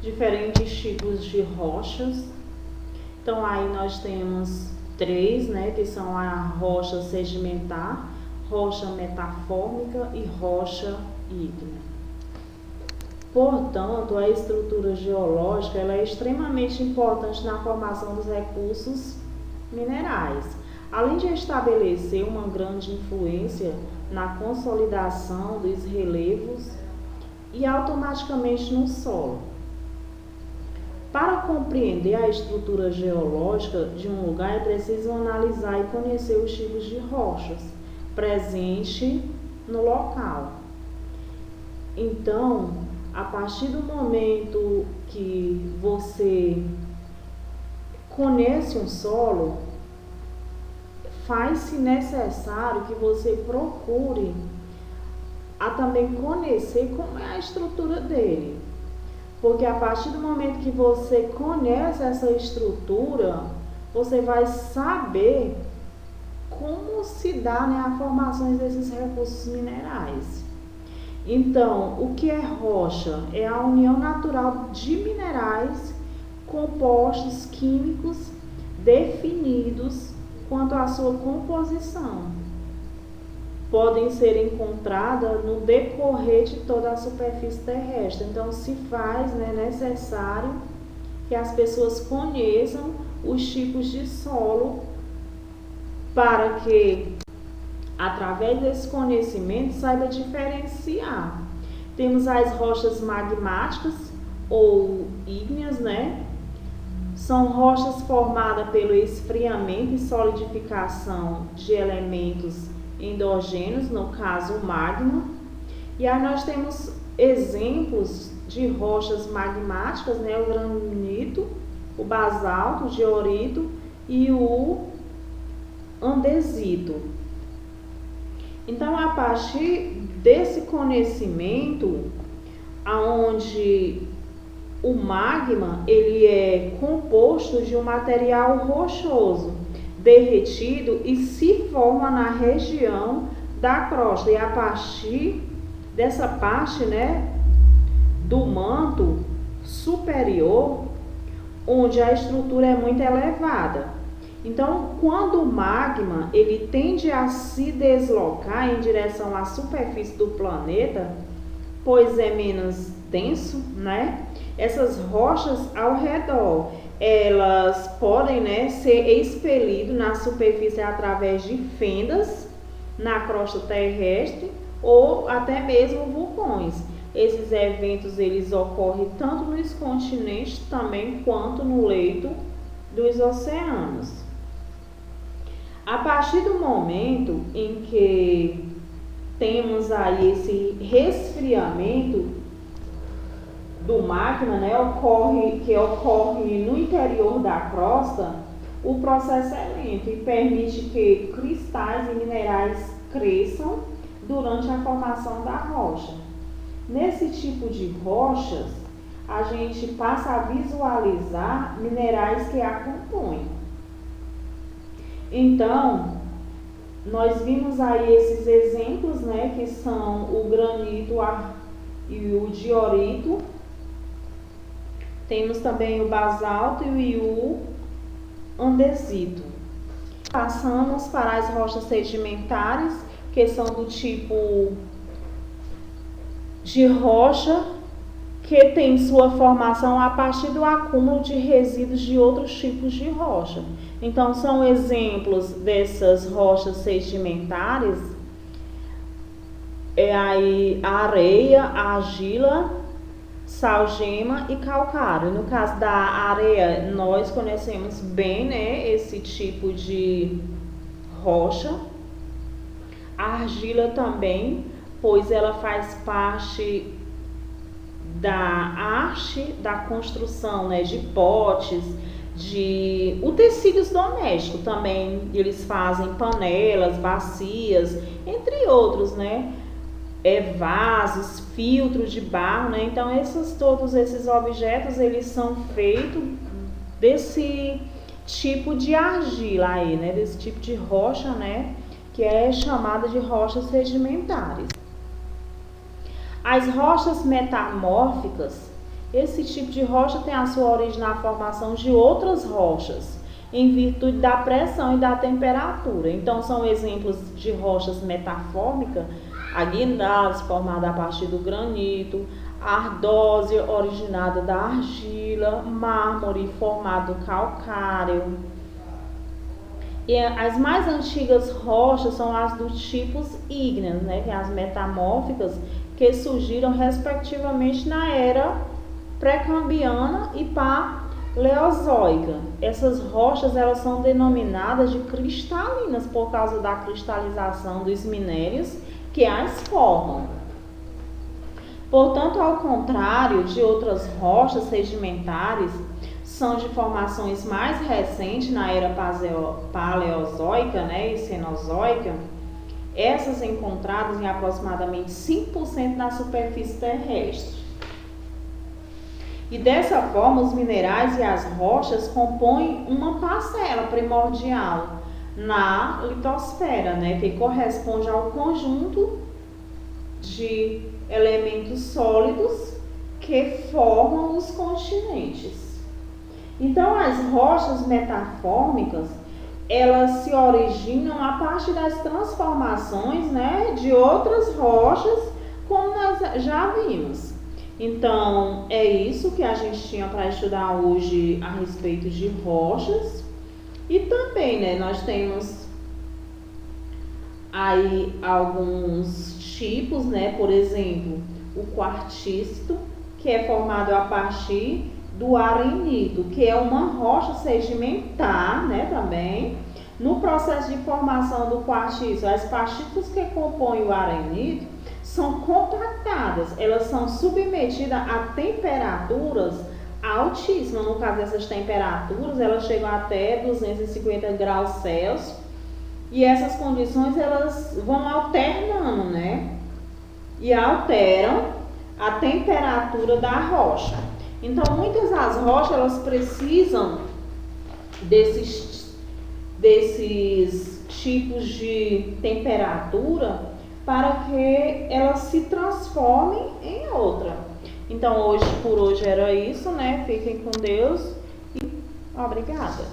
diferentes tipos de rochas. Então aí nós temos três, né, que são a rocha sedimentar, rocha metafórmica e rocha ígnea. Portanto, a estrutura geológica ela é extremamente importante na formação dos recursos minerais, além de estabelecer uma grande influência na consolidação dos relevos e automaticamente no solo. Para compreender a estrutura geológica de um lugar, é preciso analisar e conhecer os tipos de rochas presentes no local. Então, a partir do momento que você conhece um solo, faz-se necessário que você procure a também conhecer como é a estrutura dele. Porque a partir do momento que você conhece essa estrutura, você vai saber como se dá, né, a formação desses recursos minerais. Então, o que é rocha? É a união natural de minerais, compostos químicos definidos quanto à sua composição. Podem ser encontradas no decorrer de toda a superfície terrestre. Então, se faz, né, necessário que as pessoas conheçam os tipos de solo para que, através desse conhecimento, saiba diferenciar. Temos as rochas magmáticas ou ígneas, né? São rochas formadas pelo esfriamento e solidificação de elementos endogêneos, no caso o magma. E aí nós temos exemplos de rochas magmáticas, né? O granito, o basalto, o diorito e o andesito. Então, a partir desse conhecimento, aonde o magma ele é composto de um material rochoso derretido e se forma na região da crosta, e a partir dessa parte, né, do manto superior, onde a estrutura é muito elevada. Então, quando o magma ele tende a se deslocar em direção à superfície do planeta, pois é menos denso, né? Essas rochas ao redor, elas podem, né, ser expelidas na superfície através de fendas na crosta terrestre ou até mesmo vulcões. Esses eventos eles ocorrem tanto nos continentes também quanto no leito dos oceanos. A partir do momento em que temos aí esse resfriamento do magma, né, que ocorre no interior da crosta, o processo é lento e permite que cristais e minerais cresçam durante a formação da rocha. Nesse tipo de rochas, a gente passa a visualizar minerais que a compõem. Então, nós vimos aí esses exemplos, né, que são o granito e o diorito. Temos também o basalto e o andesito. Passamos para as rochas sedimentares, que são do tipo de rocha que tem sua formação a partir do acúmulo de resíduos de outros tipos de rocha. Então, são exemplos dessas rochas sedimentares, aí a areia, a argila, salgema e calcário. No caso da areia, nós conhecemos bem, né, esse tipo de rocha. A argila também, pois ela faz parte da arte da construção, né, de potes, de utensílios domésticos também. Eles fazem panelas, bacias, entre outros, né, vasos, filtros de barro, né. Então todos esses objetos eles são feitos desse tipo de argila aí, né, desse tipo de rocha, né, que é chamada de rochas sedimentares. As rochas metamórficas, Esse tipo de rocha tem a sua origem na formação de outras rochas, em virtude da pressão e da temperatura. Então, são exemplos de rochas metafórmicas, a guindaste, formada a partir do granito, a ardósia, originada da argila, mármore, formado do calcário. E as mais antigas rochas são as dos tipos ígneos, né, que é as metamórficas, que surgiram respectivamente na era pré-cambriana e paleozoica. Essas rochas elas são denominadas de cristalinas por causa da cristalização dos minérios que as formam. Portanto, ao contrário de outras rochas sedimentares, são de formações mais recentes na era paleozoica, né, e cenozoica, essas encontradas em aproximadamente 5% da superfície terrestre. E dessa forma, os minerais e as rochas compõem uma parcela primordial na litosfera, né, que corresponde ao conjunto de elementos sólidos que formam os continentes. Então, as rochas metafórmicas, elas se originam a partir das transformações, né, de outras rochas, como nós já vimos. Então, é isso que a gente tinha para estudar hoje a respeito de rochas. E também, né, nós temos aí alguns tipos, né, por exemplo, o quartzito, que é formado a partir do arenito, que é uma rocha sedimentar, né, também. No processo de formação do quartzito, as partículas que compõem o arenito são compactadas, elas são submetidas a temperaturas altíssimas. No caso dessas temperaturas, elas chegam até 250 graus Celsius, e essas condições elas vão alternando, né, e alteram a temperatura da rocha. Então, muitas das rochas, elas precisam desses tipos de temperatura para que elas se transformem em outra. Então, por hoje era isso, né? Fiquem com Deus e obrigada.